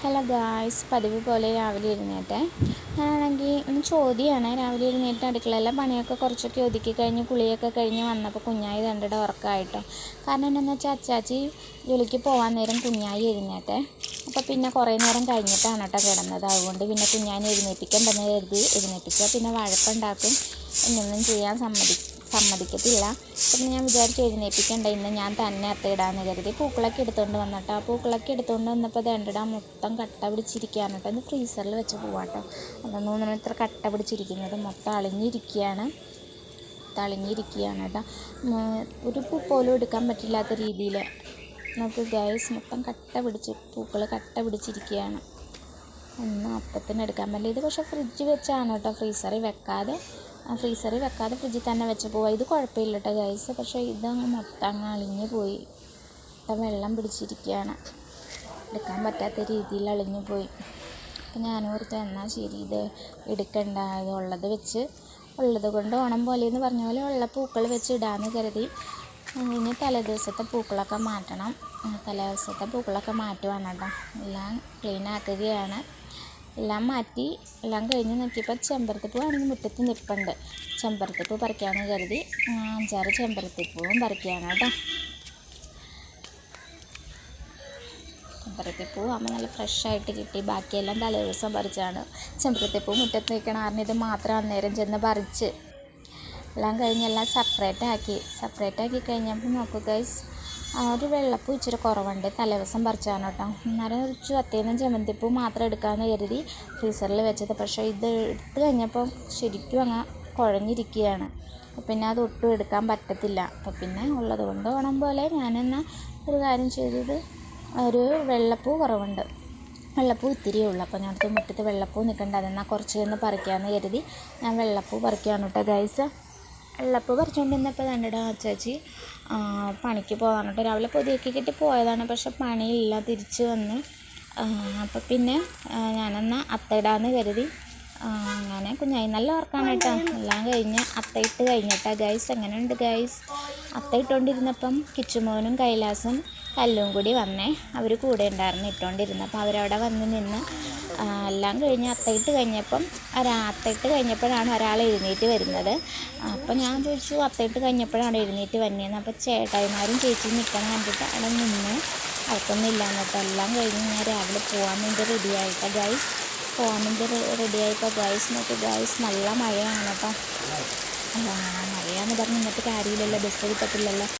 Hello guys, പതിവ് പോലെ രാവിലെ എഴുന്നേറ്റേ. ഞാനാണെങ്കിൽ ചോദ്യമാണ്. രാവിലെ എഴുന്നേറ്റ് അടുക്കളയിലെ പണിയൊക്കെ കുറച്ചൊക്കെ ഒതുക്കി കഴിഞ്ഞ് കുളിയൊക്കെ കഴിഞ്ഞ് വന്നപ്പോൾ കുഞ്ഞായി രണ്ടിട ഉറക്കമായിട്ടോ. കാരണം എന്താണെന്ന് വെച്ചാൽ അച്ചാച്ചി ജോലിക്ക് പോകാൻ നേരം കുഞ്ഞായി എഴുന്നേറ്റേ. അപ്പോൾ പിന്നെ കുറേ നേരം കഴിഞ്ഞിട്ടാണ് കേട്ടോ കിടന്നത്. അതുകൊണ്ട് പിന്നെ കുഞ്ഞാനെ എഴുന്നേൽപ്പിക്കണ്ടെന്ന് കരുതി എഴുന്നേൽപ്പിക്കുക. പിന്നെ വഴക്കുണ്ടാക്കും, എന്നൊന്നും ചെയ്യാൻ സമ്മതിക്കത്തില്ല. അപ്പം ഞാൻ വിചാരിച്ചു എഴുന്നേൽപ്പിക്കണ്ട, ഇന്ന് ഞാൻ തന്നെ അത്തയിടാമെന്ന് കരുതി പൂക്കളൊക്കെ എടുത്തുകൊണ്ട് വന്നിട്ടോ. ആ പൂക്കളൊക്കെ എടുത്തുകൊണ്ട് വന്നപ്പോൾ ദണ്ടിടാൻ മൊത്തം കട്ട പിടിച്ചിരിക്കുകയാണ് കേട്ടോ. ഇത് ഫ്രീസറിൽ വെച്ച് പോവാട്ടോ. അതൊന്നും നമ്മൾ ഇത്ര കട്ട പിടിച്ചിരിക്കുന്നത് മൊത്തം അളിഞ്ഞിരിക്കുകയാണ് കേട്ടോ. ഒരു പൂ പോലും എടുക്കാൻ പറ്റില്ലാത്ത രീതിയിൽ നമുക്ക് ഗൈസ് മൊത്തം പൂക്കൾ കട്ട പിടിച്ചിരിക്കുകയാണ്. ഒന്നും അപ്പത്തിന് എടുക്കാൻ പറ്റില്ല. ഇത് പക്ഷേ ഫ്രിഡ്ജ് വെച്ചാണ് കേട്ടോ, ഫ്രീസറിൽ വെക്കാതെ ഫ്രിഡ്ജിൽ തന്നെ വെച്ച് പോവാം. ഇത് കുഴപ്പമില്ല കേട്ടോ ഗൈസ്. പക്ഷേ ഇതങ്ങ് മൊത്തം അളിഞ്ഞു പോയി, മൊത്തം വെള്ളം പിടിച്ചിരിക്കുകയാണ്, എടുക്കാൻ പറ്റാത്ത രീതിയിൽ അളിഞ്ഞു പോയി. അപ്പം ഞാനോർത്ത് എന്നാൽ ശരി, ഇത് എടുക്കണ്ട, ഇത് ഉള്ളത് കൊണ്ട് ഓണം പോലെയെന്ന് പറഞ്ഞ പോലെ ഉള്ള പൂക്കൾ വെച്ച് ഇടാമെന്ന് കരുതി. ഇനി തലേദിവസത്തെ പൂക്കളൊക്കെ മാറ്റണം. മാറ്റുവാണ് കേട്ടോ. എല്ലാം ക്ലീൻ ആക്കുകയാണ്. എല്ലാം മാറ്റി എല്ലാം കഴിഞ്ഞ് നോക്കിയപ്പോൾ ചെമ്പരത്തിപ്പൂ ആണെങ്കിൽ മുറ്റത്ത് നിൽപ്പുണ്ട്. ചെമ്പരത്തിപ്പൂ പറിക്കാമെന്ന് കരുതി 5-6 ചെമ്പരത്തിപ്പൂവും പറിക്കുകയാണ് കേട്ടോ. ചെമ്പരത്തിപ്പൂ ആകുമ്പോൾ നല്ല ഫ്രഷായിട്ട് കിട്ടി. ബാക്കിയെല്ലാം തലേ ദിവസം പറിച്ചാണ്. ചെമ്പരത്തിപ്പൂ മുറ്റത്ത് നിൽക്കണ കാരണം ഇത് മാത്രം അന്നേരം ചെന്ന് പറിച്ച് എല്ലാം കഴിഞ്ഞ് എല്ലാം സെപ്പറേറ്റ് ആക്കി കഴിഞ്ഞപ്പോൾ നോക്കൂ ഗൈസ്, ഒരു വെള്ളപ്പൂ ഇച്ചിരി കുറവുണ്ട്. തലേദിവസം പറിച്ചാണ് കേട്ടോ. അന്നേരം ഒരു അത്തേന്നും ചെമ്പരത്തിപ്പൂ മാത്രം എടുക്കാമെന്ന് കരുതി ഫ്രീസറിൽ വെച്ചത്. പക്ഷേ ഇത് എടുത്ത് കഴിഞ്ഞപ്പോൾ ശരിക്കും അങ്ങ് കുഴഞ്ഞിരിക്കുകയാണ്. പിന്നെ അതൊട്ടും എടുക്കാൻ പറ്റത്തില്ല. അപ്പോൾ പിന്നെ ഉള്ളത് കൊണ്ട് ഓണം പോലെ ഞാനെന്നാൽ ഒരു കാര്യം ചെയ്തത്, ഒരു വെള്ളപ്പൂ കുറവുണ്ട്, വെള്ളപ്പൂ ഇത്തിരിയേ ഉള്ളൂ. അപ്പോൾ ഞങ്ങൾക്ക് മുറ്റത്ത് വെള്ളപ്പൂ നിൽക്കണ്ട, അതെന്നാൽ കുറച്ച് നിന്ന് പറിക്കാമെന്ന് കരുതി ഞാൻ വെള്ളപ്പൂ പറിക്കുകയാണ് കേട്ടോ ഗൈസ്. വെള്ളപ്പൂ പറിച്ചുകൊണ്ടിരുന്നപ്പോൾ കണ്ടിട്ട് അച്ചാച്ചി പണിക്ക് പോകാനായിട്ട് രാവിലെ പൊതിയൊക്കെ കെട്ടി പോയതാണ്. പക്ഷെ പണിയില്ല, തിരിച്ച് വന്ന്. അപ്പോൾ പിന്നെ ഞാനെന്നാൽ അത്തയിടാമെന്ന് കരുതി അങ്ങനെ കുഞ്ഞായി നല്ല ഓർക്കാണ് കേട്ടോ. എല്ലാം കഴിഞ്ഞ് അത്തയിട്ട് കഴിഞ്ഞിട്ടാ ഗൈസ്. എങ്ങനെയുണ്ട് ഗൈസ്? അത്തയിട്ടുകൊണ്ടിരുന്നപ്പം കിച്ചുമോനും കൈലാസും കല്ലും കൂടി വന്നേ. അവർ കൂടെ ഉണ്ടായിരുന്നു ഇട്ടുകൊണ്ടിരുന്നത്. അപ്പോൾ അവരവിടെ വന്ന് നിന്ന് എല്ലാം കഴിഞ്ഞ് അത്തയിട്ട് കഴിഞ്ഞപ്പോഴാണ് ഒരാൾ എഴുന്നേറ്റ് വരുന്നത്. അപ്പോൾ ഞാൻ ചോദിച്ചു, അത്തയിട്ട് കഴിഞ്ഞപ്പോഴാണ് എഴുന്നേറ്റ് വന്നതെന്ന്. അപ്പോൾ ചേട്ടായിമാരും ചേച്ചിയും നിൽക്കണം കണ്ടിട്ട് അവിടെ നിന്ന് അവർക്കൊന്നും ഇല്ലാന്ന് കേട്ടോ. എല്ലാം കഴിഞ്ഞ് ഞാൻ രാവിലെ പോകാൻ വേണ്ടി റെഡിയായിട്ടോ ഗൈസ്. നോക്കി ഗൈസ്, നല്ല മഴയാണ് കേട്ടോ. മഴയാന്ന് പറഞ്ഞ് ഇന്നത്തെ കാര്യമില്ലല്ലോ, ബസ് കിട്ടത്തില്ലല്ലോ.